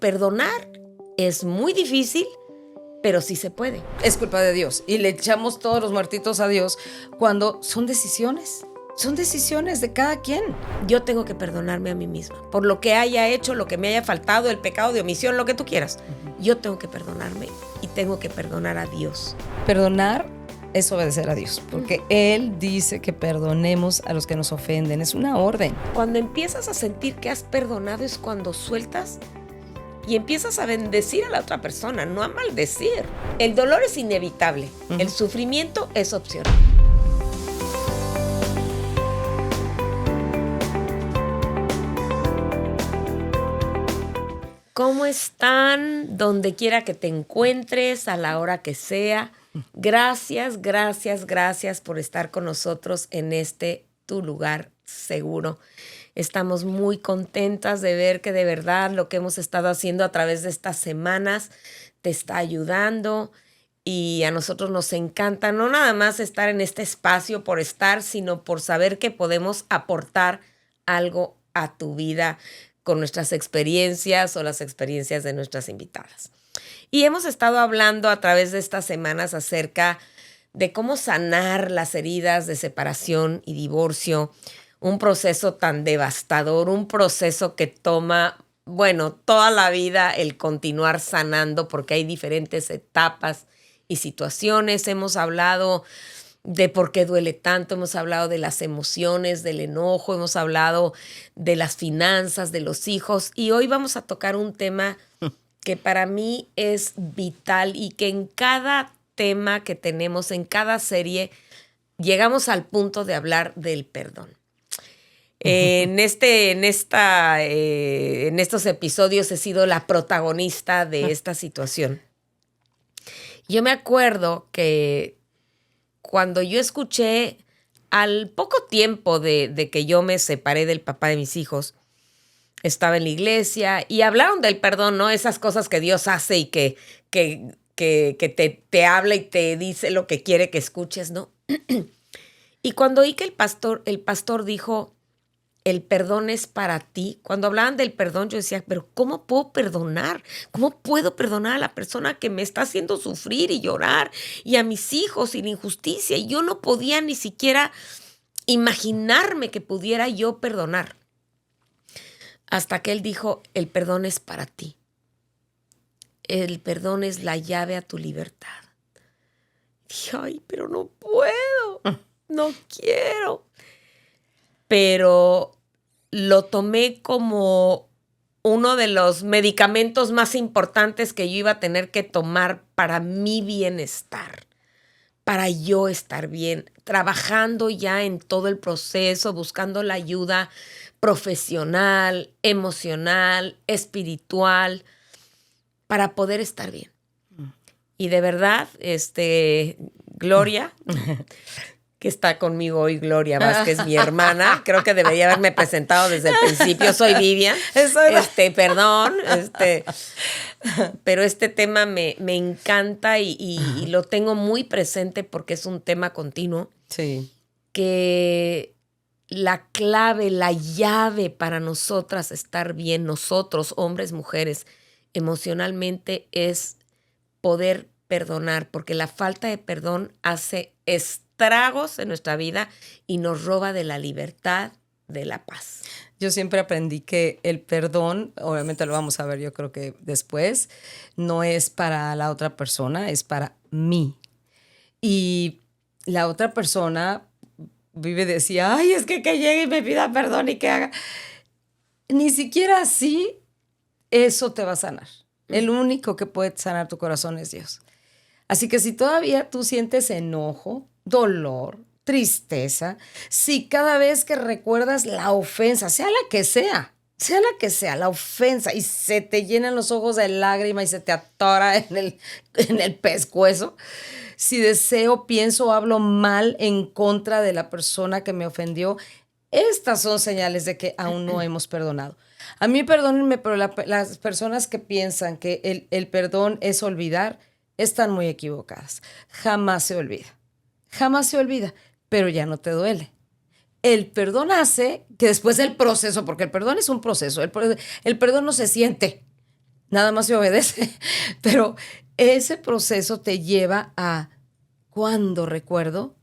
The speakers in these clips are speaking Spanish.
perdonar es muy difícil, pero sí se puede. Es culpa de Dios y le echamos todos los muertitos a Dios cuando son decisiones. Son decisiones de cada quien. Yo tengo que perdonarme a mí misma por lo que haya hecho, lo que me haya faltado, el pecado de omisión, lo que tú quieras. Yo tengo que perdonarme y tengo que perdonar a Dios. Perdonar es obedecer a Dios, porque Él dice que perdonemos a los que nos ofenden. Es una orden. Cuando empiezas a sentir que has perdonado es cuando sueltas y empiezas a bendecir a la otra persona, no a maldecir. El dolor es inevitable, el sufrimiento es opcional. ¿Cómo están? Donde quiera que te encuentres, a la hora que sea. Gracias por estar con nosotros en este tu lugar seguro. Estamos muy contentas de ver que de verdad lo que hemos estado haciendo a través de estas semanas te está ayudando y a nosotros nos encanta no nada más estar en este espacio por estar, sino por saber que podemos aportar algo a tu vida con nuestras experiencias o las experiencias de nuestras invitadas. Y hemos estado hablando a través de estas semanas acerca de cómo sanar las heridas de separación y divorcio, un proceso tan devastador, un proceso que toma, toda la vida el continuar sanando porque hay diferentes etapas y situaciones. Hemos hablado de por qué duele tanto, hemos hablado de las emociones, del enojo, hemos hablado de las finanzas, de los hijos, y hoy vamos a tocar un tema que para mí es vital y que en cada tema que tenemos, en cada serie, llegamos al punto de hablar del perdón. En estos episodios he sido la protagonista de esta situación. Yo me acuerdo que cuando yo escuché al poco tiempo de que yo me separé del papá de mis hijos, estaba en la iglesia y hablaron del perdón, ¿no? Esas cosas que Dios hace y que te habla y te dice lo que quiere que escuches, ¿no? Y cuando oí que el pastor dijo, el perdón es para ti. Cuando hablaban del perdón, yo decía, pero ¿cómo puedo perdonar? ¿Cómo puedo perdonar a la persona que me está haciendo sufrir y llorar? Y a mis hijos y la injusticia. Y yo no podía ni siquiera imaginarme que pudiera yo perdonar. Hasta que él dijo, el perdón es para ti. El perdón es la llave a tu libertad. Dije, ay, pero no puedo. No quiero. Pero lo tomé como uno de los medicamentos más importantes que yo iba a tener que tomar para mi bienestar, para yo estar bien, trabajando ya en todo el proceso, buscando la ayuda profesional, emocional, espiritual, para poder estar bien. Y de verdad, Gloria, que está conmigo hoy, Gloria Vázquez, mi hermana. Creo que debería haberme presentado desde el principio. Soy Vivian. Perdón. Pero este tema me encanta y lo tengo muy presente porque es un tema continuo. Sí. Que la clave, la llave para nosotras estar bien, nosotros, hombres, mujeres, emocionalmente, es poder perdonar, porque la falta de perdón hace estragos en nuestra vida y nos roba de la libertad, de la paz. Yo siempre aprendí que el perdón, obviamente lo vamos a ver yo creo que después, no es para la otra persona, es para mí. Y la otra persona decía, ay, es que llegue y me pida perdón y que haga. Ni siquiera así eso te va a sanar. El único que puede sanar tu corazón es Dios. Así que si todavía tú sientes enojo, dolor, tristeza, si cada vez que recuerdas la ofensa, sea la que sea, la ofensa, y se te llenan los ojos de lágrima y se te atora en el pescuezo, si deseo, pienso o hablo mal en contra de la persona que me ofendió, estas son señales de que aún no hemos perdonado. A mí, perdónenme, pero las personas que piensan que el perdón es olvidar, están muy equivocadas. Jamás se olvida, pero ya no te duele. El perdón hace que después del proceso, porque el perdón es un proceso, el perdón no se siente, nada más se obedece. Pero ese proceso te lleva a, cuando recuerdo,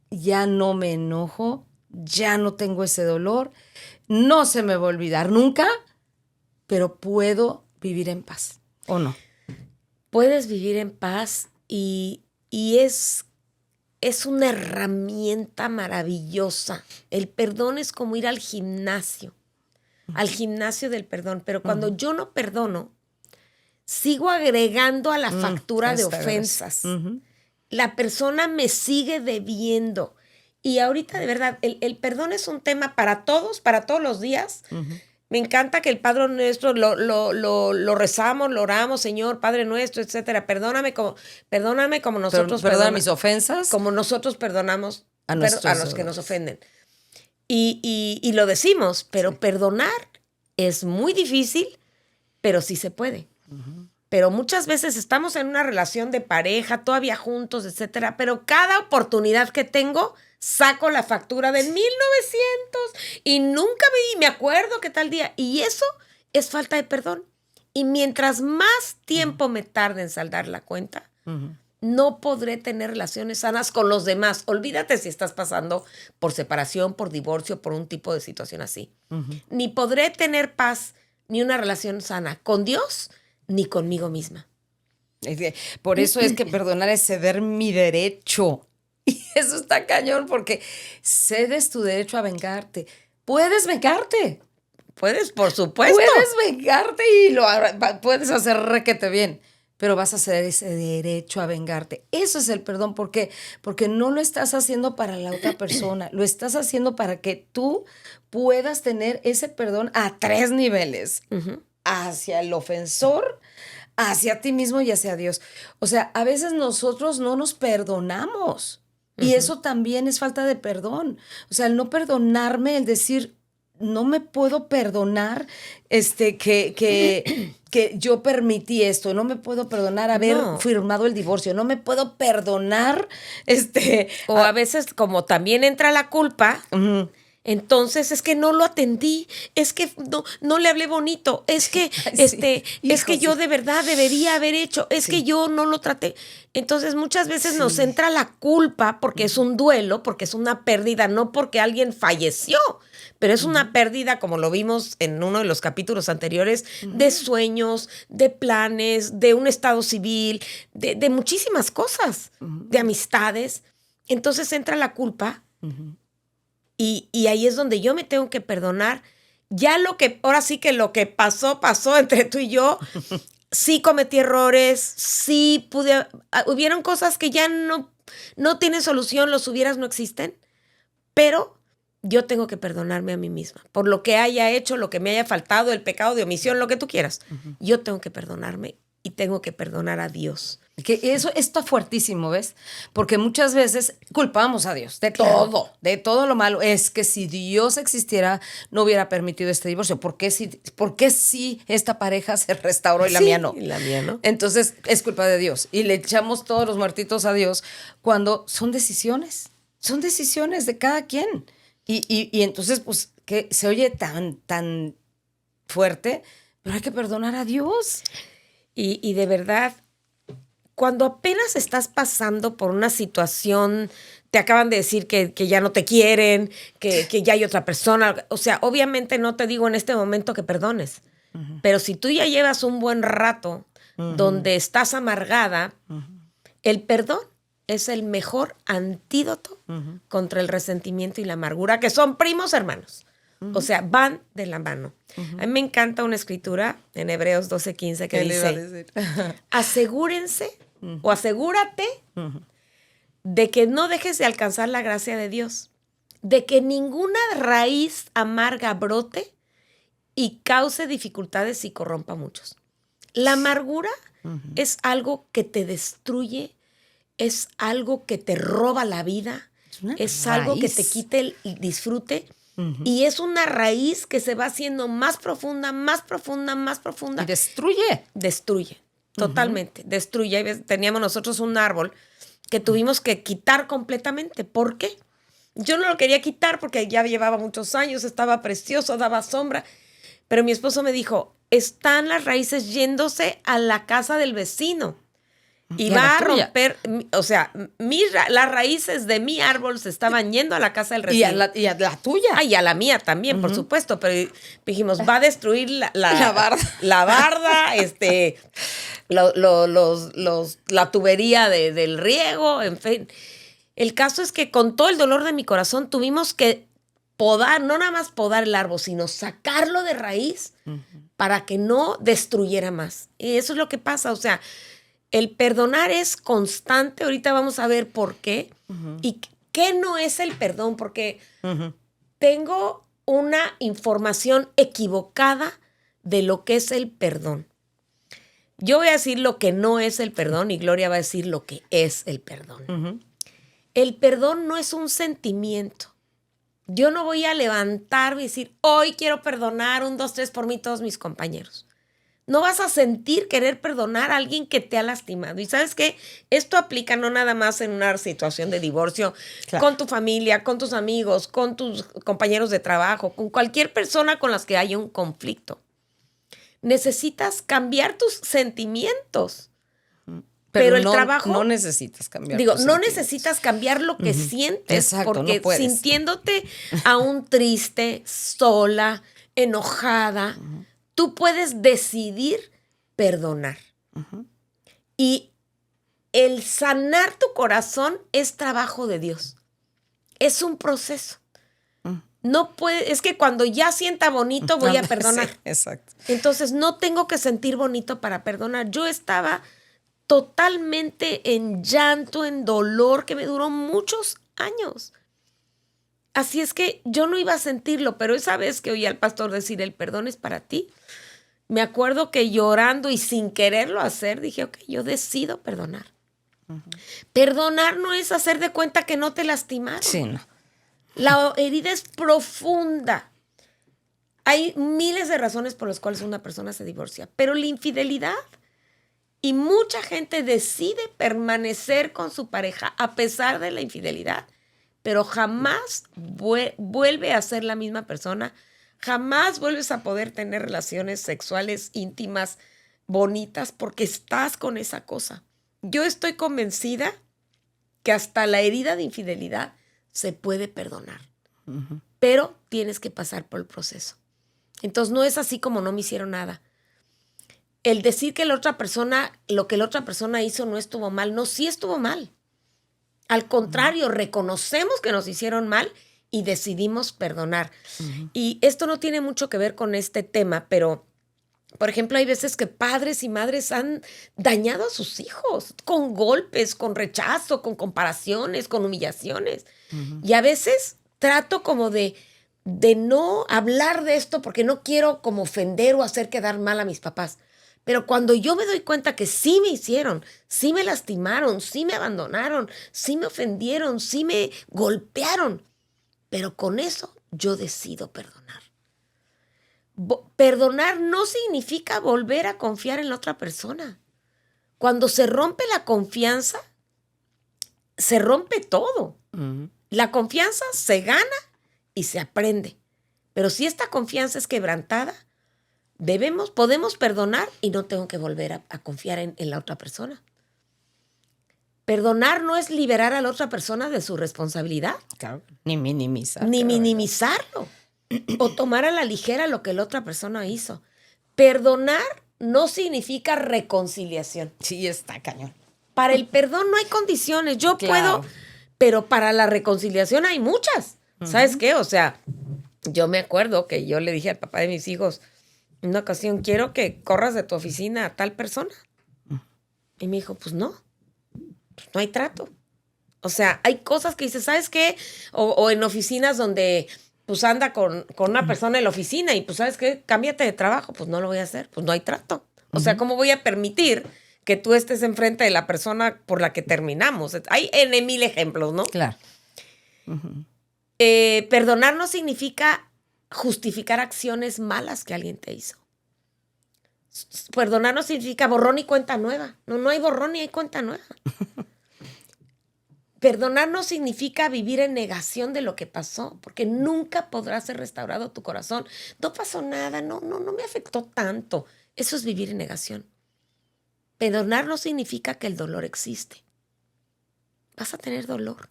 ya no me enojo, ya no tengo ese dolor, no se me va a olvidar nunca, pero puedo vivir en paz, ¿o no? Puedes vivir en paz y es una herramienta maravillosa. El perdón es como ir al gimnasio del perdón. Pero cuando yo no perdono, sigo agregando a la factura de ofensas. La persona me sigue debiendo. Y ahorita, de verdad, el perdón es un tema para todos los días. Me encanta que el Padre Nuestro lo rezamos, lo oramos, Señor, Padre Nuestro, etcétera. Perdóname como nosotros Perdona mis ofensas. como nosotros perdonamos a los que nos ofenden. Y lo decimos, pero perdonar es muy difícil, pero sí se puede. Pero muchas veces estamos en una relación de pareja, todavía juntos, etcétera, pero cada oportunidad que tengo, saco la factura de 1900 y nunca me acuerdo qué tal día. Y eso es falta de perdón. Y mientras más tiempo me tarde en saldar la cuenta, no podré tener relaciones sanas con los demás. Olvídate si estás pasando por separación, por divorcio, por un tipo de situación así. Ni podré tener paz ni una relación sana con Dios ni conmigo misma. Por eso es que perdonar es ceder mi derecho. Y eso está cañón, porque cedes tu derecho a vengarte. Puedes vengarte. Puedes, por supuesto. Puedes vengarte y puedes hacer requete bien, pero vas a ceder ese derecho a vengarte. Eso es el perdón. ¿Por qué? Porque no lo estás haciendo para la otra persona, lo estás haciendo para que tú puedas tener ese perdón a 3 niveles. Hacia el ofensor, hacia ti mismo y hacia Dios. O sea, a veces nosotros no nos perdonamos. Y eso también es falta de perdón. O sea, el no perdonarme, el decir, no me puedo perdonar que yo permití esto, no me puedo perdonar haber firmado el divorcio, no me puedo perdonar O a veces, como también entra la culpa, entonces es que no lo atendí, es que no le hablé bonito, es que es que yo de verdad debería haber hecho, es que yo no lo traté. Entonces muchas veces nos entra la culpa porque es un duelo, porque es una pérdida, no porque alguien falleció, pero es una pérdida, como lo vimos en uno de los capítulos anteriores, de sueños, de planes, de un estado civil, de muchísimas cosas, de amistades. Entonces entra la culpa. Y ahí es donde yo me tengo que perdonar. Ya ahora sí que lo que pasó entre tú y yo. Sí cometí errores, sí hubieron cosas que ya no tienen solución, los hubieras no existen, pero yo tengo que perdonarme a mí misma por lo que haya hecho, lo que me haya faltado, el pecado de omisión, lo que tú quieras. Yo tengo que perdonarme y tengo que perdonar a Dios. Que eso está fuertísimo, ¿ves? Porque muchas veces culpamos a Dios de todo lo malo. Es que si Dios existiera, no hubiera permitido este divorcio. ¿Por qué si esta pareja se restauró y la mía no? Y la mía no. Entonces es culpa de Dios. Y le echamos todos los muertitos a Dios cuando son decisiones. Son decisiones de cada quien. Y entonces, pues, que se oye tan fuerte, pero hay que perdonar a Dios. Y de verdad, cuando apenas estás pasando por una situación, te acaban de decir que ya no te quieren, que ya hay otra persona. O sea, obviamente no te digo en este momento que perdones. Pero si tú ya llevas un buen rato donde estás amargada, el perdón es el mejor antídoto contra el resentimiento y la amargura, que son primos hermanos. O sea, van de la mano. A mí me encanta una escritura en Hebreos 12:15 que dice, asegúrense o asegúrate de que no dejes de alcanzar la gracia de Dios, de que ninguna raíz amarga brote y cause dificultades y corrompa a muchos. La amargura es algo que te destruye, es algo que te roba la vida, es algo que te quita el disfrute. Y es una raíz que se va haciendo más profunda, más profunda, más profunda. Y destruye. Destruye, totalmente, destruye. Teníamos nosotros un árbol que tuvimos que quitar completamente. ¿Por qué? Yo no lo quería quitar porque ya llevaba muchos años, estaba precioso, daba sombra. Pero mi esposo me dijo, están las raíces yéndose a la casa del vecino. Y Y a va la a tuya. romper, o sea, las raíces de mi árbol se estaban yendo a la casa del Y vecino. y a la tuya. Ah, y a la mía también, por supuesto, pero dijimos, va a destruir La barda. la barda, la tubería del riego, en fin. El caso es que con todo el dolor de mi corazón tuvimos que podar, no nada más podar el árbol, sino sacarlo de raíz para que no destruyera más. Y eso es lo que pasa, o sea, el perdonar es constante, ahorita vamos a ver por qué, y qué no es el perdón, porque tengo una información equivocada de lo que es el perdón. Yo voy a decir lo que no es el perdón y Gloria va a decir lo que es el perdón. El perdón no es un sentimiento. Yo no voy a levantarme y decir, hoy quiero perdonar 1, 2, 3 por mí todos mis compañeros. No vas a sentir querer perdonar a alguien que te ha lastimado. Y ¿sabes qué? Esto aplica no nada más en una situación de divorcio, Claro. con tu familia, con tus amigos, con tus compañeros de trabajo, con cualquier persona con las que haya un conflicto. Necesitas cambiar tus sentimientos. Pero el trabajo... No necesitas cambiar. Digo, tus no sentimientos. necesitas cambiar lo que sientes, Exacto, porque no puedes. sintiéndote aún triste, sola, enojada, tú puedes decidir perdonar. Y el sanar tu corazón es trabajo de Dios. Es un proceso. No puede, es que cuando ya sienta bonito voy a perdonar. Sí, exacto. Entonces no tengo que sentir bonito para perdonar. Yo estaba totalmente en llanto, en dolor, que me duró muchos años. Así es que yo no iba a sentirlo, pero esa vez que oí al pastor decir, el perdón es para ti, me acuerdo que llorando y sin quererlo hacer, dije, ok, yo decido perdonar. Perdonar no es hacer de cuenta que no te lastimaron. Sí, no. La herida es profunda. Hay miles de razones por las cuales una persona se divorcia, pero la infidelidad, y mucha gente decide permanecer con su pareja a pesar de la infidelidad, pero jamás vuelve a ser la misma persona, jamás vuelves a poder tener relaciones sexuales íntimas bonitas porque estás con esa cosa. Yo estoy convencida que hasta la herida de infidelidad se puede perdonar, pero tienes que pasar por el proceso. Entonces no es así como no me hicieron nada. El decir que la otra persona, lo que la otra persona hizo no estuvo mal, no, sí estuvo mal. Al contrario, reconocemos que nos hicieron mal y decidimos perdonar. Y esto no tiene mucho que ver con este tema, pero, por ejemplo, hay veces que padres y madres han dañado a sus hijos con golpes, con rechazo, con comparaciones, con humillaciones. Y a veces trato como de no hablar de esto porque no quiero como ofender o hacer quedar mal a mis papás. Pero cuando yo me doy cuenta que sí me hicieron, sí me lastimaron, sí me abandonaron, sí me ofendieron, sí me golpearon, pero con eso yo decido perdonar. Perdonar no significa volver a confiar en la otra persona. Cuando se rompe la confianza, se rompe todo. La confianza se gana y se aprende. Pero si esta confianza es quebrantada, podemos perdonar y no tengo que volver a confiar en la otra persona. Perdonar no es liberar a la otra persona de su responsabilidad. Claro. Ni minimizar. Ni minimizarlo. O tomar a la ligera lo que la otra persona hizo. Perdonar no significa reconciliación. Sí, está cañón. Para el perdón no hay condiciones. Yo puedo, pero para la reconciliación hay muchas. ¿Sabes qué? O sea, yo me acuerdo que yo le dije al papá de mis hijos, en una ocasión, quiero que corras de tu oficina a tal persona. Y me dijo, pues no hay trato. O sea, hay cosas que dices, ¿sabes qué? O en oficinas donde pues anda con una persona en la oficina y pues, ¿sabes qué? Cámbiate de trabajo. Pues no lo voy a hacer. Pues no hay trato. O sea, ¿cómo voy a permitir que tú estés enfrente de la persona por la que terminamos? Hay mil ejemplos, ¿no? Claro. Perdonar no significa justificar acciones malas que alguien te hizo. Perdonar no significa borrón y cuenta nueva. No hay borrón ni hay cuenta nueva. perdonar no significa vivir en negación de lo que pasó, porque nunca podrá ser restaurado tu corazón. No pasó nada, no me afectó tanto. Eso es vivir en negación. Perdonar no significa que el dolor existe. Vas a tener dolor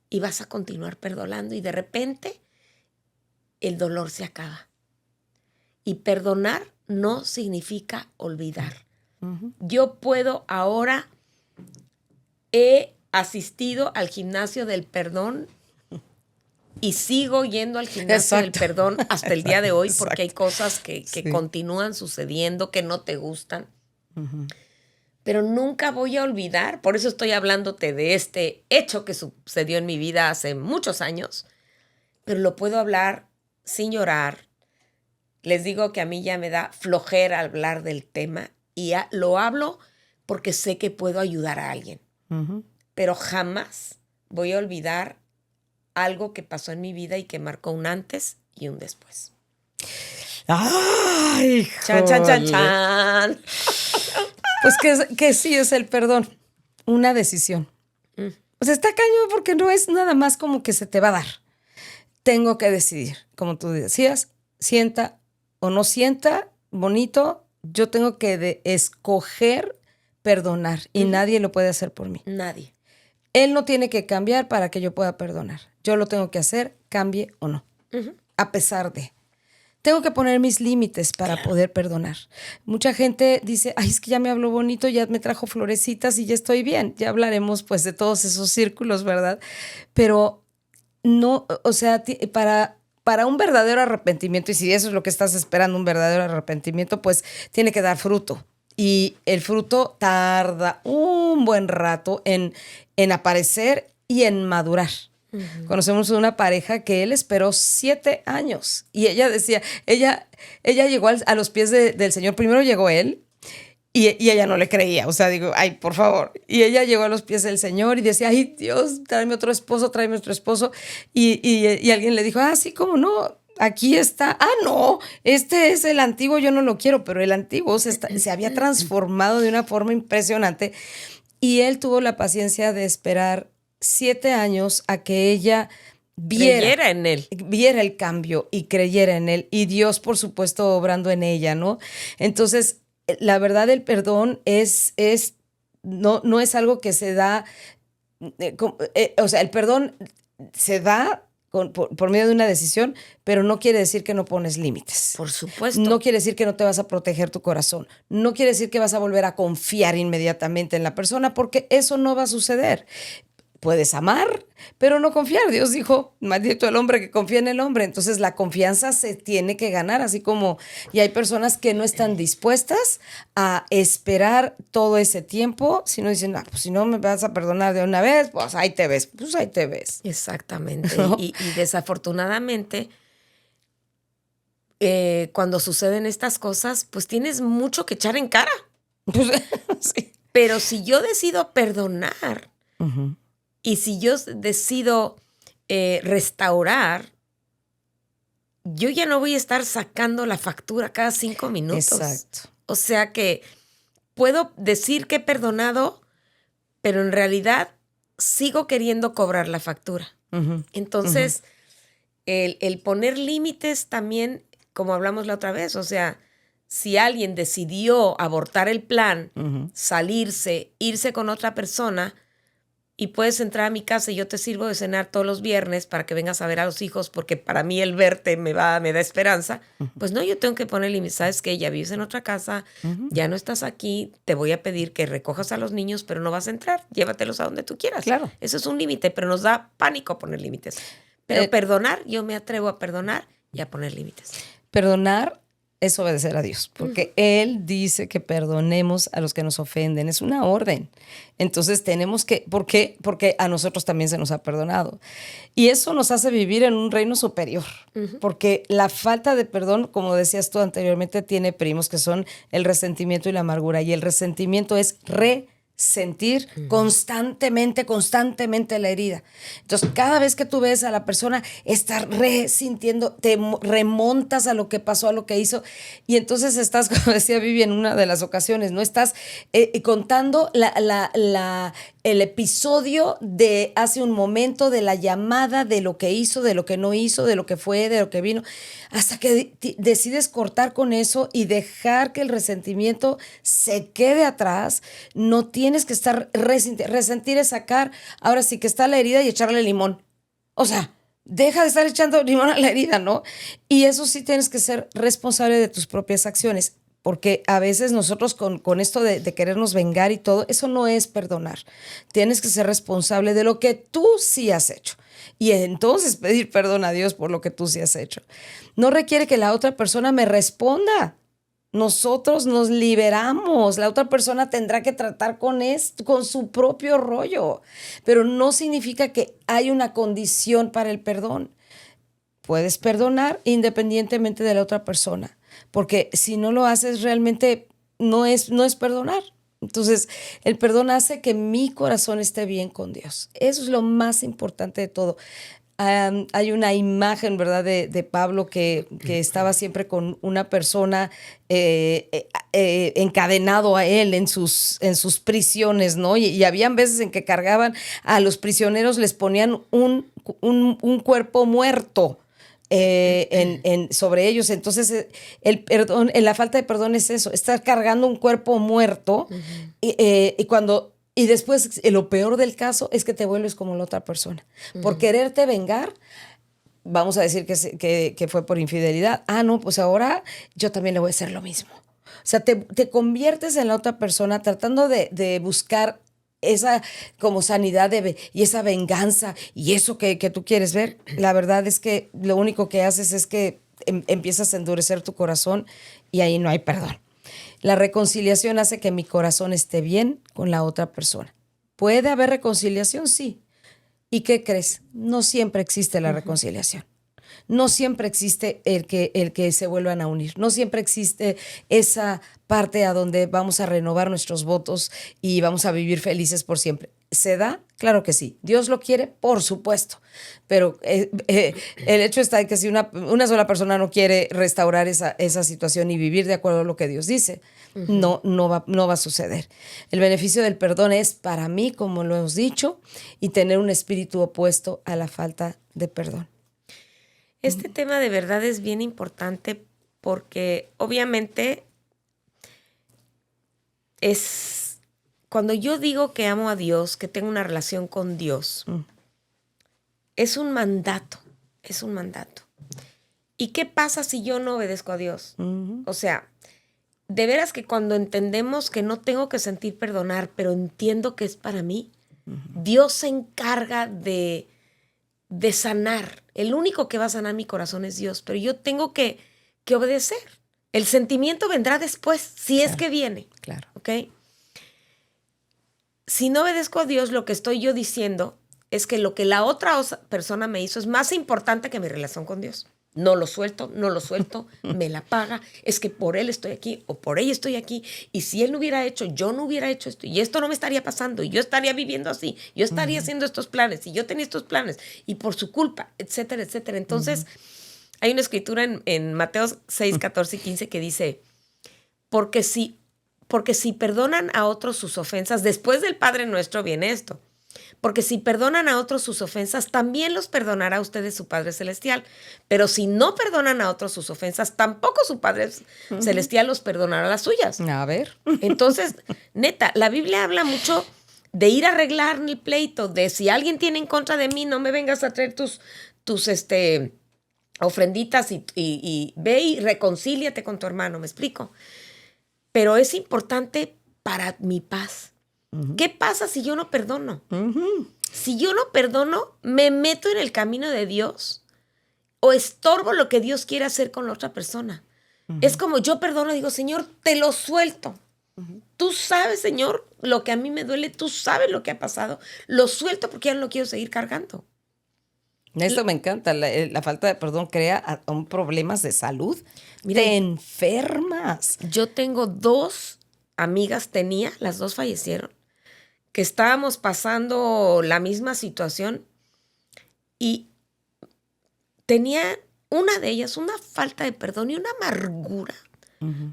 y vas a continuar perdonando y de repente el dolor se acaba. Y perdonar no significa olvidar. Yo puedo ahora, he asistido al gimnasio del perdón y sigo yendo al gimnasio del perdón hasta el día de hoy porque hay cosas que continúan sucediendo, que no te gustan. Pero nunca voy a olvidar, por eso estoy hablándote de este hecho que sucedió en mi vida hace muchos años, pero lo puedo hablar sin llorar. Les digo que a mí ya me da flojera hablar del tema y lo hablo porque sé que puedo ayudar a alguien. Pero jamás voy a olvidar algo que pasó en mi vida y que marcó un antes y un después. ¡Ay! ¡Chan, chan, chan, chan! Pues que sí es el perdón, una decisión. O sea, está cañón porque no es nada más como que se te va a dar. Tengo que decidir, como tú decías, sienta o no sienta, bonito, yo tengo que escoger perdonar y nadie lo puede hacer por mí. Nadie. Él no tiene que cambiar para que yo pueda perdonar. Yo lo tengo que hacer, cambie o no. A pesar de. Tengo que poner mis límites para poder perdonar. Mucha gente dice, ay, es que ya me habló bonito, ya me trajo florecitas y ya estoy bien. Ya hablaremos pues de todos esos círculos, ¿verdad? Pero no, o sea, para un verdadero arrepentimiento, y si eso es lo que estás esperando, un verdadero arrepentimiento, pues tiene que dar fruto. Y el fruto tarda un buen rato en aparecer y en madurar. Conocemos una pareja que él esperó 7 años y ella decía, ella llegó a los pies del Señor. Primero llegó él y ella no le creía, o sea, digo, ay, por favor. Y ella llegó a los pies del Señor y decía, ay, Dios, tráeme otro esposo. Y alguien le dijo, sí, ¿cómo no? Aquí está. No, este es el antiguo, yo no lo quiero, pero el antiguo se había transformado de una forma impresionante y él tuvo la paciencia de esperar 7 años a que ella creyera en él. Viera el cambio y creyera en él. Y Dios, por supuesto, obrando en ella, ¿no? Entonces, la verdad, el perdón no es algo que se da, o sea, el perdón se da por medio de una decisión, pero no quiere decir que no pones límites. Por supuesto. No quiere decir que no te vas a proteger tu corazón. No quiere decir que vas a volver a confiar inmediatamente en la persona, porque eso no va a suceder. Puedes amar, pero no confiar. Dios dijo, maldito el hombre que confía en el hombre. Entonces la confianza se tiene que ganar, así como, y hay personas que no están dispuestas a esperar todo ese tiempo, sino dicen, pues si no me vas a perdonar de una vez, pues ahí te ves. Exactamente. ¿No? Y desafortunadamente, cuando suceden estas cosas, pues tienes mucho que echar en cara. Pues, sí. Pero si yo decido perdonar, y si yo decido restaurar, yo ya no voy a estar sacando la factura cada 5 minutos. Exacto. O sea que puedo decir que he perdonado, pero en realidad sigo queriendo cobrar la factura. Entonces, el poner límites también, como hablamos la otra vez, o sea, si alguien decidió abortar el plan, salirse, irse con otra persona, y puedes entrar a mi casa y yo te sirvo de cenar todos los viernes para que vengas a ver a los hijos, porque para mí el verte me da esperanza. Pues no, yo tengo que poner límites. ¿Sabes qué? Ya vives en otra casa, ya no estás aquí, te voy a pedir que recojas a los niños, pero no vas a entrar. Llévatelos a donde tú quieras. Claro. Eso es un límite, pero nos da pánico poner límites. Pero perdonar, yo me atrevo a perdonar y a poner límites. Perdonar es obedecer a Dios, porque Él dice que perdonemos a los que nos ofenden. Es una orden. Entonces tenemos que, ¿por qué? Porque a nosotros también se nos ha perdonado. Y eso nos hace vivir en un reino superior, porque la falta de perdón, como decías tú anteriormente, tiene primos que son el resentimiento y la amargura. Y el resentimiento es sentir constantemente la herida. Entonces, cada vez que tú ves a la persona, estás resintiendo, remontas a lo que pasó, a lo que hizo, y entonces estás, como decía Vivi en una de las ocasiones, ¿no? Estás contando el episodio de hace un momento, de la llamada, de lo que hizo, de lo que no hizo, de lo que fue, de lo que vino, hasta que decides cortar con eso y dejar que el resentimiento se quede atrás. No tienes que estar resentir es sacar, ahora sí que está la herida y echarle limón. O sea, deja de estar echando limón a la herida, ¿no? Y eso sí tienes que ser responsable de tus propias acciones. Porque a veces nosotros con esto de querernos vengar y todo, eso no es perdonar. Tienes que ser responsable de lo que tú sí has hecho. Y entonces pedir perdón a Dios por lo que tú sí has hecho. No requiere que la otra persona me responda. Nosotros nos liberamos. La otra persona tendrá que tratar con esto, con su propio rollo. Pero no significa que hay una condición para el perdón. Puedes perdonar independientemente de la otra persona, porque si no lo haces realmente no es perdonar. Entonces, el perdón hace que mi corazón esté bien con Dios. Eso es lo más importante de todo. Hay una imagen, ¿verdad?, de Pablo que estaba siempre con una persona encadenado a él en sus prisiones, ¿no? Y habían veces en que cargaban a los prisioneros, les ponían un cuerpo muerto sobre ellos. Entonces, el perdón, la falta de perdón es eso, estar cargando un cuerpo muerto. Y después, lo peor del caso es que te vuelves como la otra persona. Por quererte vengar, vamos a decir que fue por infidelidad. Ah, no, pues ahora yo también le voy a hacer lo mismo. O sea, te conviertes en la otra persona tratando de buscar esa como sanidad y esa venganza y eso que tú quieres ver. La verdad es que lo único que haces es que empiezas a endurecer tu corazón y ahí no hay perdón. La reconciliación hace que mi corazón esté bien con la otra persona. ¿Puede haber reconciliación? Sí. ¿Y qué crees? No siempre existe la reconciliación. No siempre existe el que se vuelvan a unir. No siempre existe esa parte a donde vamos a renovar nuestros votos y vamos a vivir felices por siempre. ¿Se da? Claro que sí. ¿Dios lo quiere? Por supuesto. Pero el hecho está en que si una sola persona no quiere restaurar esa situación y vivir de acuerdo a lo que Dios dice, no va a suceder. El beneficio del perdón es para mí, como lo hemos dicho, y tener un espíritu opuesto a la falta de perdón. Este tema de verdad es bien importante porque obviamente es cuando yo digo que amo a Dios, que tengo una relación con Dios, es un mandato, es un mandato. ¿Y qué pasa si yo no obedezco a Dios? O sea, de veras que cuando entendemos que no tengo que sentir perdonar, pero entiendo que es para mí, Dios se encarga de sanar. El único que va a sanar mi corazón es Dios, pero yo tengo que obedecer. El sentimiento vendrá después, si es que viene. Claro. ¿Ok? Si no obedezco a Dios, lo que estoy yo diciendo es que lo que la otra persona me hizo es más importante que mi relación con Dios. No lo suelto, me la paga, es que por él estoy aquí o por ella estoy aquí, y si él no hubiera hecho, yo no hubiera hecho esto, y esto no me estaría pasando, y yo estaría viviendo así, yo estaría haciendo estos planes, y yo tenía estos planes, y por su culpa, etcétera, etcétera. Entonces, hay una escritura en Mateo 6, 14 y 15 que dice, porque si perdonan a otros sus ofensas, después del Padre Nuestro viene esto, porque si perdonan a otros sus ofensas, también los perdonará a ustedes su Padre Celestial. Pero si no perdonan a otros sus ofensas, tampoco su Padre Celestial los perdonará las suyas. A ver. Entonces, neta, la Biblia habla mucho de ir a arreglar el pleito, de si alguien tiene en contra de mí, no me vengas a traer tus ofrenditas y ve y reconcíliate con tu hermano, ¿me explico? Pero es importante para mi paz. ¿Qué pasa si yo no perdono? Si yo no perdono, me meto en el camino de Dios o estorbo lo que Dios quiere hacer con la otra persona. Es como yo perdono y digo, Señor, te lo suelto. Tú sabes, Señor, lo que a mí me duele. Tú sabes lo que ha pasado. Lo suelto porque ya no lo quiero seguir cargando. Esto me encanta. La falta de perdón crea problemas de salud. Mira, te enfermas. Yo tengo 2 amigas, las 2 fallecieron, que estábamos pasando la misma situación y tenía una de ellas una falta de perdón y una amargura,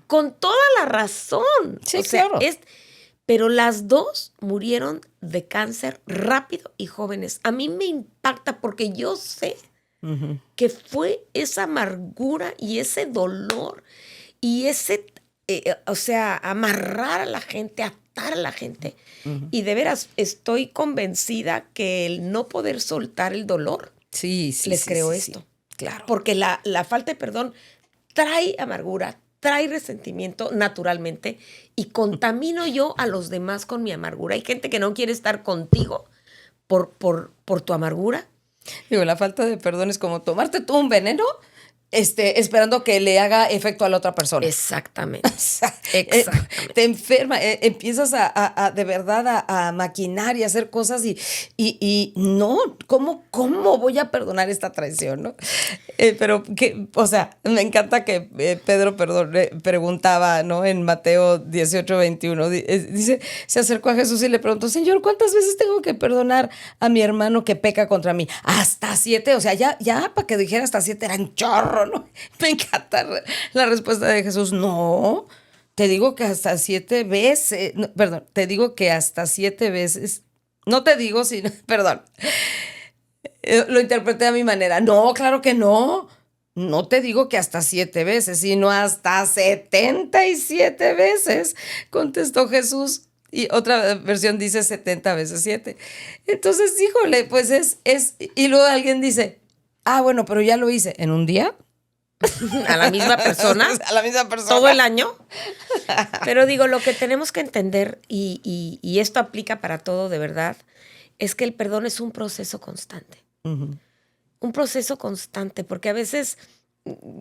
con toda la razón. Sí, o sea, claro. Pero las dos murieron de cáncer rápido y jóvenes. A mí me impacta porque yo sé que fue esa amargura y ese dolor y ese, amarrar a la gente, atar a la gente. Y de veras, estoy convencida que el no poder soltar el dolor Sí, les creó sí. esto. Claro. Porque la falta de perdón trae amargura, trae resentimiento naturalmente y contamino yo a los demás con mi amargura. Hay gente que no quiere estar contigo por tu amargura. Digo, la falta de perdón es como tomarte tú un veneno, esperando que le haga efecto a la otra persona. Exactamente. O sea, Exactamente. te enferma, empiezas a de verdad a maquinar y a hacer cosas y no, ¿cómo voy a perdonar esta traición, no? Pero o sea, me encanta que Pedro, preguntaba, ¿no? En Mateo 18:21, dice, se acercó a Jesús y le preguntó, Señor, ¿cuántas veces tengo que perdonar a mi hermano que peca contra mí? Hasta 7, o sea, ya para que dijera hasta 7 era un chorro, ¿no? Me encanta la respuesta de Jesús, no, te digo que hasta 7 veces, no, perdón, te digo que hasta 7 veces, no te digo, sino, perdón, lo interpreté a mi manera. No, claro que no. No te digo que hasta 7 veces, sino hasta 77 veces, contestó Jesús. Y otra versión dice 70 veces 7. Entonces, híjole, pues y luego alguien dice, bueno, pero ya lo hice en un día. A la misma persona. A la misma persona. Todo el año. Pero digo, lo que tenemos que entender, y esto aplica para todo de verdad, es que el perdón es un proceso constante. Un proceso constante, porque a veces,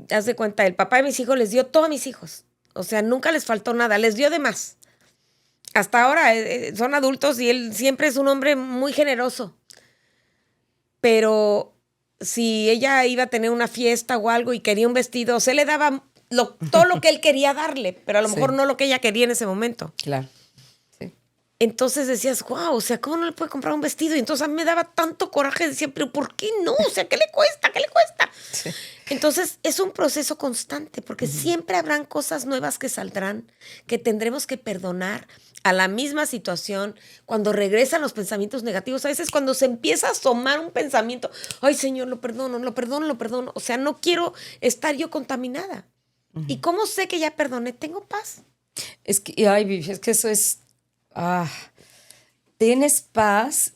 haz de cuenta, el papá de mis hijos les dio todo a mis hijos. O sea, nunca les faltó nada, les dio de más. Hasta ahora son adultos y él siempre es un hombre muy generoso. Pero si ella iba a tener una fiesta o algo y quería un vestido, se le daba todo lo que él quería darle, pero a lo mejor no lo que ella quería en ese momento. Claro. Sí. Entonces decías, wow, o sea, ¿cómo no le puede comprar un vestido? Y entonces a mí me daba tanto coraje, decía, pero ¿por qué no? O sea, ¿qué le cuesta? ¿Qué le cuesta? Sí. Entonces es un proceso constante, porque siempre habrán cosas nuevas que saldrán, que tendremos que perdonar a la misma situación. Cuando regresan los pensamientos negativos, a veces cuando se empieza a asomar un pensamiento, ay, Señor, lo perdono, lo perdono, lo perdono. O sea, no quiero estar yo contaminada. ¿Y cómo sé que ya perdoné? Tengo paz. Es que eso es... tienes paz,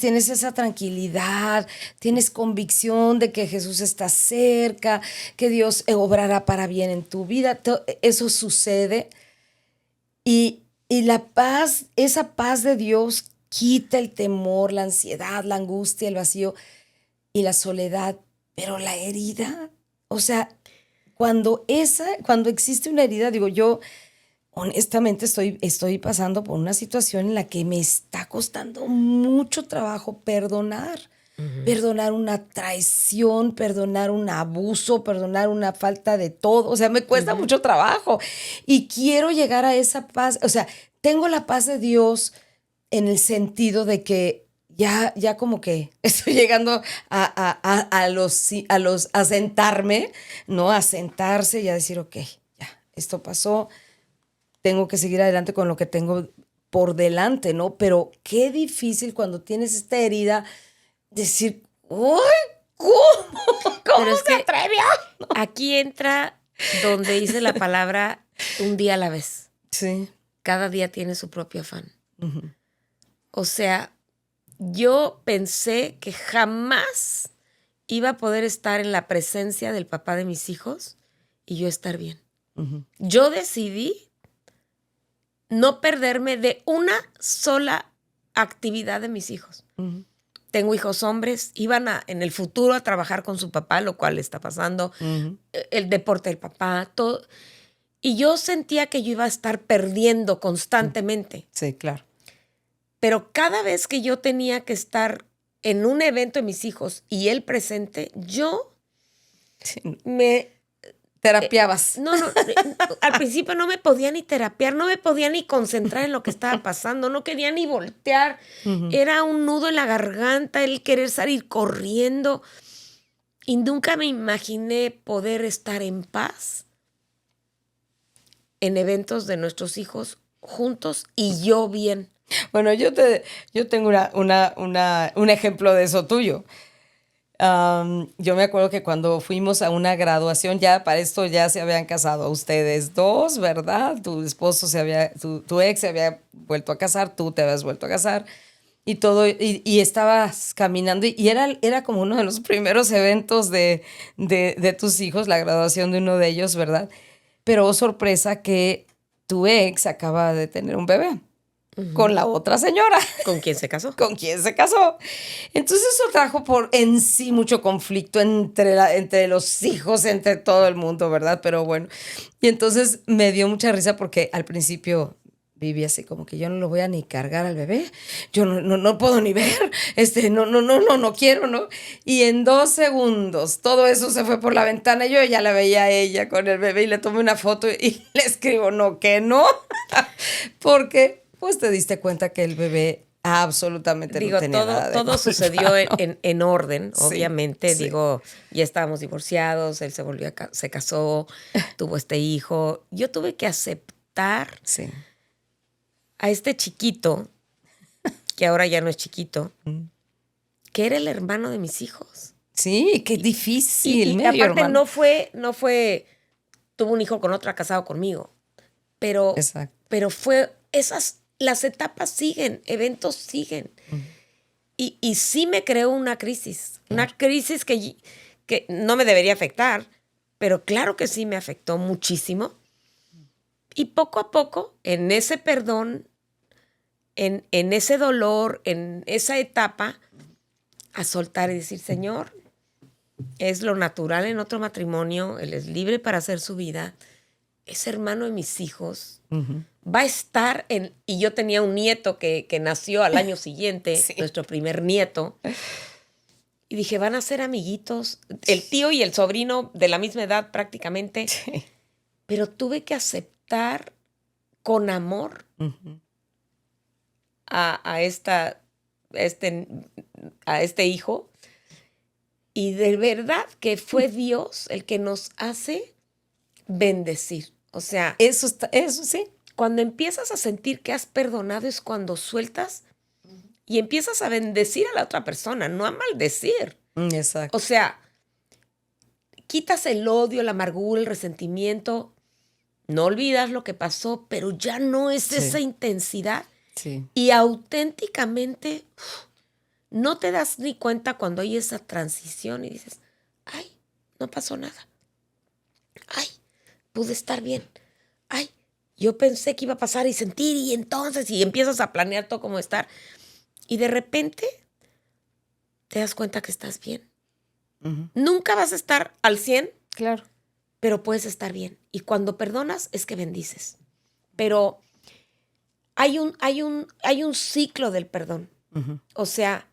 tienes esa tranquilidad, tienes convicción de que Jesús está cerca, que Dios obrará para bien en tu vida. Eso sucede y la paz, esa paz de Dios quita el temor, la ansiedad, la angustia, el vacío y la soledad, pero la herida, o sea, cuando existe una herida, digo yo, honestamente estoy pasando por una situación en la que me está costando mucho trabajo perdonar. Perdonar una traición, perdonar un abuso, perdonar una falta de todo. O sea, me cuesta mucho trabajo. Y quiero llegar a esa paz. O sea, tengo la paz de Dios en el sentido de que ya como que estoy llegando a sentarme, ¿no? A sentarse y a decir, ok, ya, esto pasó. Tengo que seguir adelante con lo que tengo por delante, ¿no? Pero qué difícil cuando tienes esta herida decir, ¡uy! ¿Cómo se atrevió? Aquí entra donde dice la palabra un día a la vez. Sí. Cada día tiene su propio afán. O sea, yo pensé que jamás iba a poder estar en la presencia del papá de mis hijos y yo estar bien. Yo decidí no perderme de una sola actividad de mis hijos. Tengo hijos hombres, iban en el futuro a trabajar con su papá, lo cual está pasando, el deporte del papá, todo. Y yo sentía que yo iba a estar perdiendo constantemente. Sí, claro. Pero cada vez que yo tenía que estar en un evento de mis hijos y él presente, yo Terapiabas. Al principio no me podía ni terapiar, no me podía ni concentrar en lo que estaba pasando, no quería ni voltear. Era un nudo en la garganta, el querer salir corriendo. Y nunca me imaginé poder estar en paz en eventos de nuestros hijos juntos y yo bien. Bueno, yo tengo un ejemplo de eso tuyo. Yo me acuerdo que cuando fuimos a una graduación, ya para esto ya se habían casado ustedes dos, ¿verdad? Tu esposo tu ex se había vuelto a casar, tú te habías vuelto a casar y todo, y estabas caminando y era como uno de los primeros eventos de tus hijos, la graduación de uno de ellos, ¿verdad? Pero oh, sorpresa que tu ex acaba de tener un bebé. Con la otra señora. ¿Con quién se casó? ¿Con quién se casó? Entonces eso trajo en sí mucho conflicto entre los hijos, entre todo el mundo, ¿verdad? Pero bueno, y entonces me dio mucha risa porque al principio viví así como que yo no lo voy a ni cargar al bebé, yo no puedo ni ver, no quiero, ¿no? Y en 2 segundos todo eso se fue por la ventana, yo ya la veía a ella con el bebé y le tomé una foto y le escribo, no, que no, porque pues te diste cuenta que el bebé absolutamente no tenía nada de todo culpa. sucedió en orden, Sí, obviamente. sí. Ya estábamos divorciados, él se casó, tuvo este hijo. Yo tuve que aceptar Sí. a este chiquito, que ahora ya no es chiquito, que era el hermano de mis hijos. Sí, qué difícil, Y medio aparte hermano. tuvo un hijo con otra, casado conmigo. Pero Exacto. las etapas siguen, eventos siguen. Y sí me creó una crisis. Una crisis que no me debería afectar, pero claro que sí me afectó muchísimo. Y poco a poco, en ese perdón, en ese dolor, en esa etapa, a soltar y decir, Señor, es lo natural en otro matrimonio, él es libre para hacer su vida, es hermano de mis hijos, va a estar y yo tenía un nieto que nació al año siguiente, Sí. nuestro primer nieto, y dije, van a ser amiguitos, el tío y el sobrino de la misma edad prácticamente, Sí. pero tuve que aceptar con amor a este hijo, y de verdad que fue Dios el que nos hace bendecir. O sea, Eso sí. cuando empiezas a sentir que has perdonado es cuando sueltas y empiezas a bendecir a la otra persona, no a maldecir. Exacto. O sea, quitas el odio, la amargura, el resentimiento, no olvidas lo que pasó, pero ya no es esa intensidad. Sí. Y auténticamente no te das ni cuenta cuando hay esa transición y dices, ay, no pasó nada. Ay, pude estar bien. Ay, yo pensé que iba a pasar y sentir y entonces, y empiezas a planear todo cómo estar. Y de repente te das cuenta que estás bien. Nunca vas a estar al 100, Claro. pero puedes estar bien. Y cuando perdonas es que bendices. Pero hay un ciclo del perdón. O sea,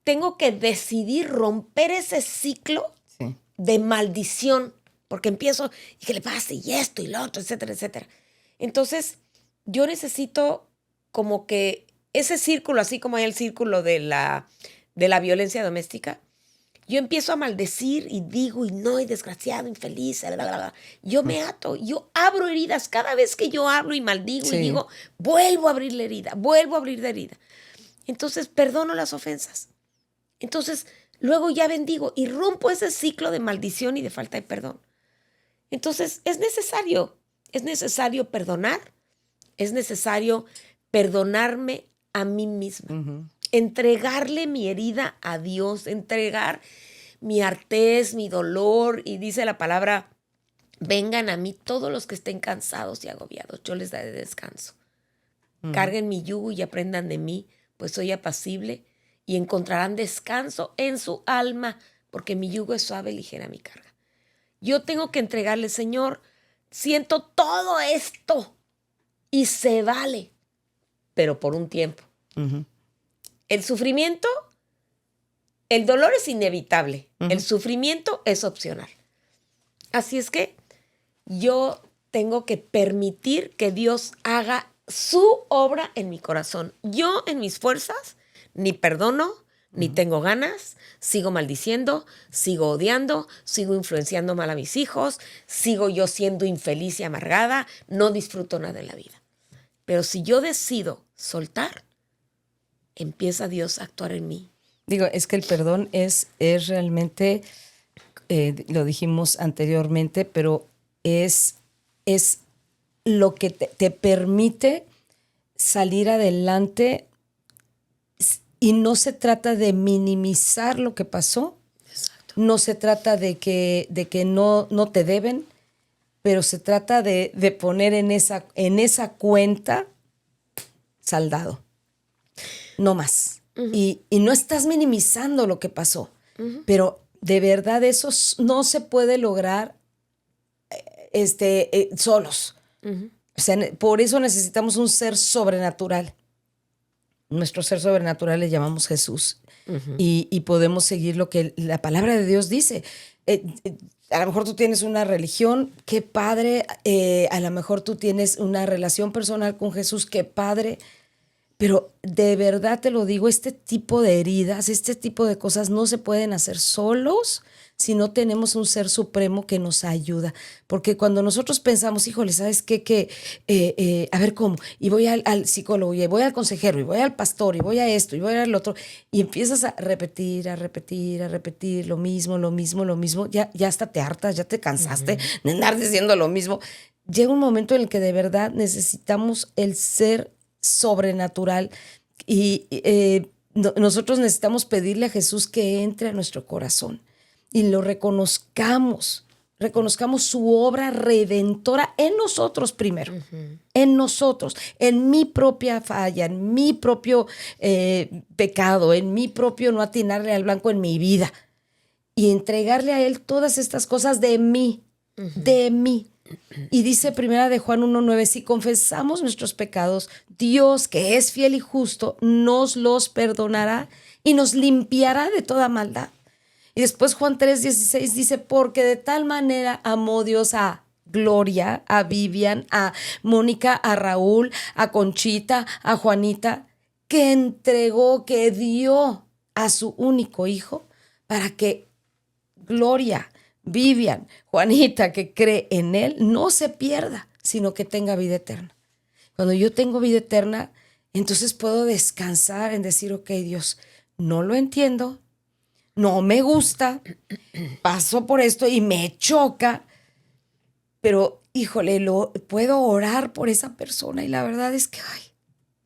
tengo que decidir romper ese ciclo Sí. de maldición, porque empiezo, ¿y qué le pasa? Y esto y lo otro, etcétera, etcétera. Entonces, yo necesito como que ese círculo, así como hay el círculo de la violencia doméstica, yo empiezo a maldecir y digo, y no, y desgraciado, infeliz, bla, bla, bla. Yo me ato, yo abro heridas. Cada vez que yo hablo y maldigo y digo, vuelvo a abrir la herida, vuelvo a abrir la herida. Entonces, perdono las ofensas. Entonces, luego ya bendigo y rompo ese ciclo de maldición y de falta de perdón. Entonces, es necesario perdonar, es necesario perdonarme a mí misma, entregarle mi herida a Dios, entregar mi artez, mi dolor, y dice la palabra, vengan a mí todos los que estén cansados y agobiados, yo les daré descanso. Carguen mi yugo y aprendan de mí, pues soy apacible, y encontrarán descanso en su alma, porque mi yugo es suave y ligera mi carga. Yo tengo que entregarle, Señor, siento todo esto y se vale, pero por un tiempo. El sufrimiento, el dolor es inevitable, el sufrimiento es opcional. Así es que yo tengo que permitir que Dios haga su obra en mi corazón. Yo en mis fuerzas ni perdono, ni tengo ganas, sigo maldiciendo, sigo odiando, sigo influenciando mal a mis hijos, sigo yo siendo infeliz y amargada, no disfruto nada de la vida. Pero si yo decido soltar, empieza Dios a actuar en mí. Digo, es que el perdón es realmente, lo dijimos anteriormente, pero es lo que te permite salir adelante, y no se trata de minimizar lo que pasó. Exacto. No se trata de que no te deben, pero se trata de poner en esa cuenta saldado, no más. Y no estás minimizando lo que pasó, pero de verdad eso no se puede lograr solos. O sea, por eso necesitamos un ser sobrenatural. Nuestro ser sobrenatural le llamamos Jesús. Y podemos seguir lo que la palabra de Dios dice. A lo mejor tú tienes una religión, qué padre. A lo mejor tú tienes una relación personal con Jesús, qué padre. Pero de verdad te lo digo, este tipo de heridas, este tipo de cosas no se pueden hacer solos si no tenemos un ser supremo que nos ayuda. Porque cuando nosotros pensamos, híjole, ¿sabes qué? A ver cómo, y voy al psicólogo, y voy al consejero, y voy al pastor, y voy a esto, y voy al otro, y empiezas a repetir lo mismo, ya hasta te hartas, ya te cansaste de andar diciendo lo mismo. Llega un momento en el que de verdad necesitamos el ser sobrenatural, y nosotros necesitamos pedirle a Jesús que entre a nuestro corazón y lo reconozcamos su obra redentora en nosotros primero, en nosotros, en mi propia falla, en mi propio pecado, en mi propio no atinarle al blanco en mi vida, y entregarle a Él todas estas cosas de mí. Y dice primera de Juan 1:9, si confesamos nuestros pecados, Dios, que es fiel y justo, nos los perdonará y nos limpiará de toda maldad. Y después Juan 3:16 dice, porque de tal manera amó Dios a Gloria, a Vivian, a Mónica, a Raúl, a Conchita, a Juanita, que dio a su único hijo para que Gloria, Vivian, Juanita, que cree en Él, no se pierda, sino que tenga vida eterna. Cuando yo tengo vida eterna, entonces puedo descansar en decir, ok, Dios, no lo entiendo, no me gusta, paso por esto y me choca, pero híjole, puedo orar por esa persona. Y la verdad es que,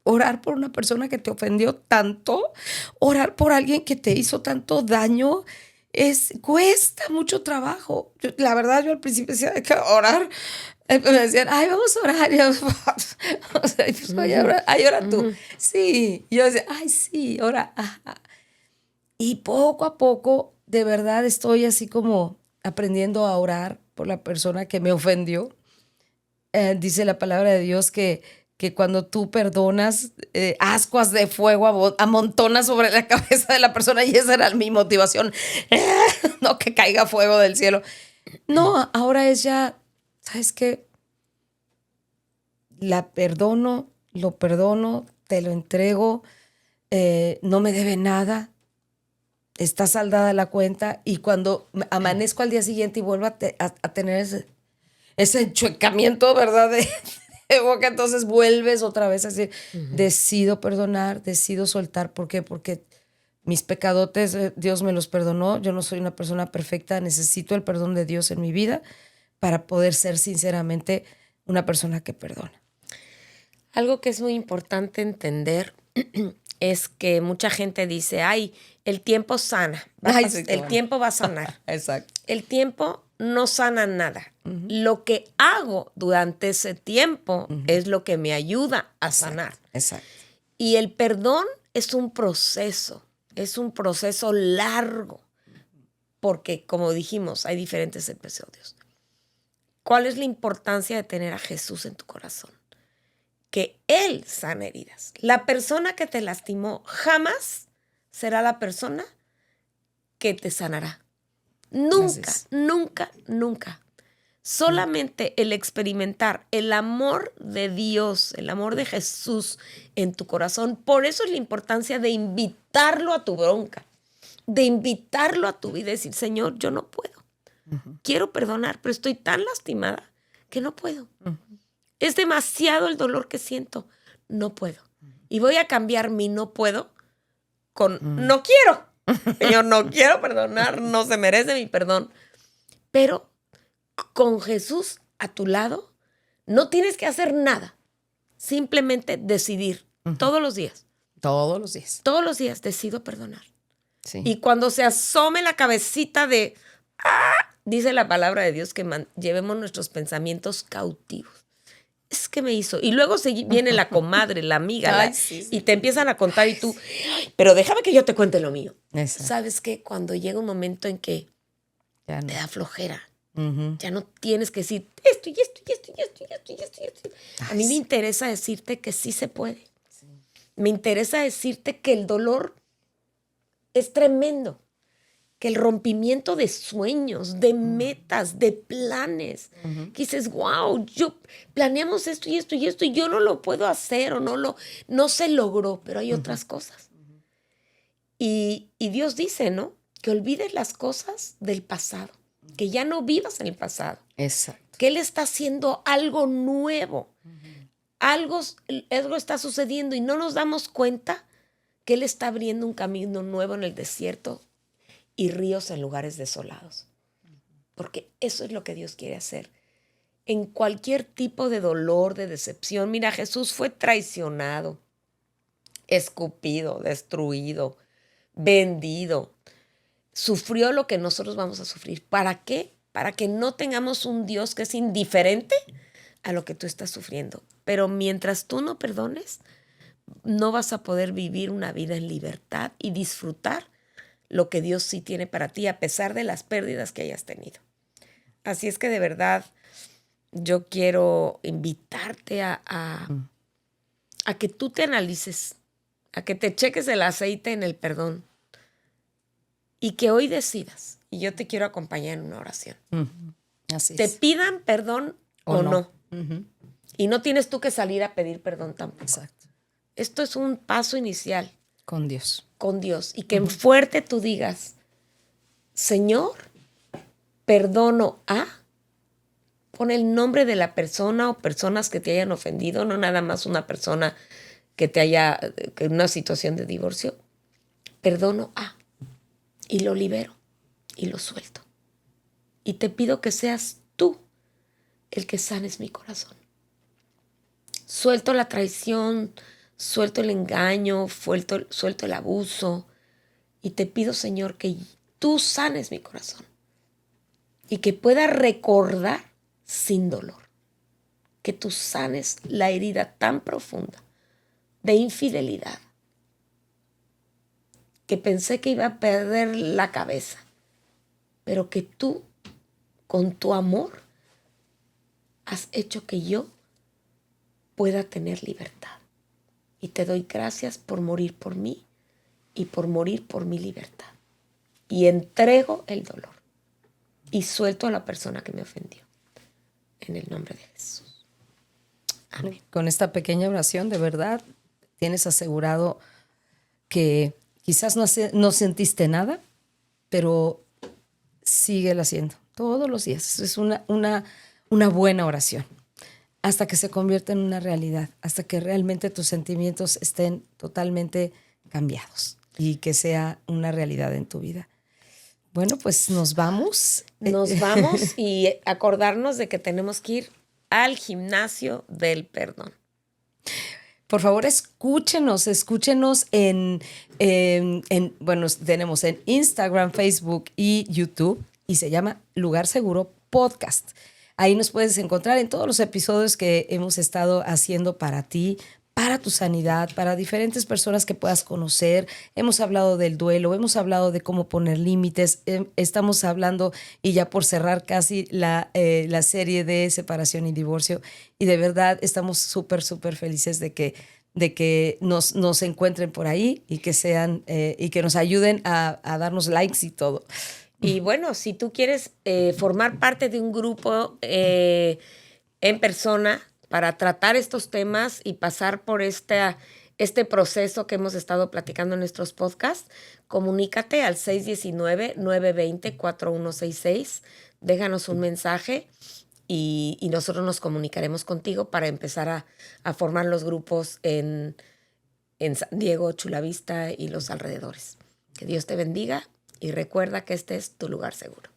orar por una persona que te ofendió tanto, orar por alguien que te hizo tanto daño, cuesta mucho trabajo. La verdad, yo al principio decía, hay que orar. Me decían, vamos a orar. Y yo, o sea, pues voy a orar. Ora tú. Sí. Y yo decía, sí, ora. Y poco a poco, de verdad, estoy así como aprendiendo a orar por la persona que me ofendió. Dice la palabra de Dios que cuando tú perdonas, ascuas de fuego amontonas sobre la cabeza de la persona, y esa era mi motivación. No que caiga fuego del cielo. No, ahora es ya, ¿sabes qué? La perdono, lo perdono, te lo entrego, no me debe nada, está saldada la cuenta, y cuando amanezco al día siguiente y vuelvo a tener ese enchuecamiento, ¿verdad? De boca, entonces vuelves otra vez a decir, decido perdonar, decido soltar. ¿Por qué? Porque mis pecadotes, Dios me los perdonó, yo no soy una persona perfecta, necesito el perdón de Dios en mi vida para poder ser sinceramente una persona que perdona. Algo que es muy importante entender es que mucha gente dice, el tiempo sana, el tiempo va a sanar. Exacto. El tiempo no sana nada. Lo que hago durante ese tiempo es lo que me ayuda a sanar. Exacto. Y el perdón es un proceso largo, porque como dijimos, hay diferentes episodios. ¿Cuál es la importancia de tener a Jesús en tu corazón? Que Él sana heridas. La persona que te lastimó jamás será la persona que te sanará. Nunca, nunca, nunca. Solamente el experimentar el amor de Dios, el amor de Jesús en tu corazón. Por eso es la importancia de invitarlo a tu bronca, de invitarlo a tu vida y decir, Señor, yo no puedo. Quiero perdonar, pero estoy tan lastimada que no puedo. Es demasiado el dolor que siento. No puedo. Y voy a cambiar mi no puedo con no quiero. Señor, no quiero perdonar, no se merece mi perdón. Pero con Jesús a tu lado, no tienes que hacer nada. Simplemente decidir todos los días. Todos los días. Todos los días decido perdonar. Sí. Y cuando se asome la cabecita de, dice la palabra de Dios que llevemos nuestros pensamientos cautivos. Es que me hizo. Y luego viene la comadre, la amiga, Ay, sí. y te empiezan a contar y tú, pero déjame que yo te cuente lo mío. Exacto. ¿Sabes qué? Cuando llega un momento en que Ya no. te da flojera, Ujú. ya no tienes que decir esto y esto y esto y esto y esto y esto y esto. A mí me interesa decirte que sí se puede. Sí. Me interesa decirte que el dolor es tremendo, que el rompimiento de sueños, de metas, de planes, que dices, wow, planeamos esto y esto y esto y yo no lo puedo hacer o no se logró, pero hay otras cosas. Y Dios dice, ¿no? Que olvides las cosas del pasado, que ya no vivas en el pasado. Exacto. Que Él está haciendo algo nuevo. Algo está sucediendo y no nos damos cuenta que Él está abriendo un camino nuevo en el desierto y ríos en lugares desolados. Porque eso es lo que Dios quiere hacer. En cualquier tipo de dolor, de decepción. Mira, Jesús fue traicionado, escupido, destruido, vendido. Sufrió lo que nosotros vamos a sufrir. ¿Para qué? Para que no tengamos un Dios que es indiferente a lo que tú estás sufriendo. Pero mientras tú no perdones, no vas a poder vivir una vida en libertad y disfrutar lo que Dios sí tiene para ti, a pesar de las pérdidas que hayas tenido. Así es que de verdad yo quiero invitarte a que tú te analices, a que te cheques el aceite en el perdón y que hoy decidas, y yo te quiero acompañar en una oración. Así Te es. pidan perdón o no. Y no tienes tú que salir a pedir perdón tampoco. Exacto. Esto es un paso inicial Con Dios. con Dios y que en fuerte tú digas, Señor, perdono a, pon el nombre de la persona o personas que te hayan ofendido, no nada más una persona que en una situación de divorcio, perdono a, y lo libero y lo suelto. Y te pido que seas tú el que sanes mi corazón. Suelto la traición, suelto el engaño, suelto el abuso. Y te pido, Señor, que tú sanes mi corazón. Y que pueda recordar sin dolor. Que tú sanes la herida tan profunda de infidelidad. Que pensé que iba a perder la cabeza. Pero que tú, con tu amor, has hecho que yo pueda tener libertad. Y te doy gracias por morir por mí y por morir por mi libertad. Y entrego el dolor y suelto a la persona que me ofendió. En el nombre de Jesús. Amén. Con esta pequeña oración, de verdad, tienes asegurado que quizás no sentiste nada, pero síguelo haciendo todos los días. Es una buena oración. Hasta que se convierta en una realidad, hasta que realmente tus sentimientos estén totalmente cambiados y que sea una realidad en tu vida. Bueno, pues nos vamos. Nos vamos y acordarnos de que tenemos que ir al gimnasio del perdón. Por favor, escúchenos bueno, tenemos en Instagram, Facebook y YouTube y se llama Lugar Seguro Podcast. Ahí nos puedes encontrar en todos los episodios que hemos estado haciendo para ti, para tu sanidad, para diferentes personas que puedas conocer. Hemos hablado del duelo, hemos hablado de cómo poner límites. Estamos hablando, y ya por cerrar casi la serie de separación y divorcio. Y de verdad estamos súper, súper felices de que nos encuentren por ahí y que nos ayuden a darnos likes y todo. Y bueno, si tú quieres formar parte de un grupo en persona para tratar estos temas y pasar por este proceso que hemos estado platicando en nuestros podcasts, comunícate al 619-920-4166, déjanos un mensaje y nosotros nos comunicaremos contigo para empezar a formar los grupos en San Diego, Chula Vista y los alrededores. Que Dios te bendiga y recuerda que este es tu lugar seguro.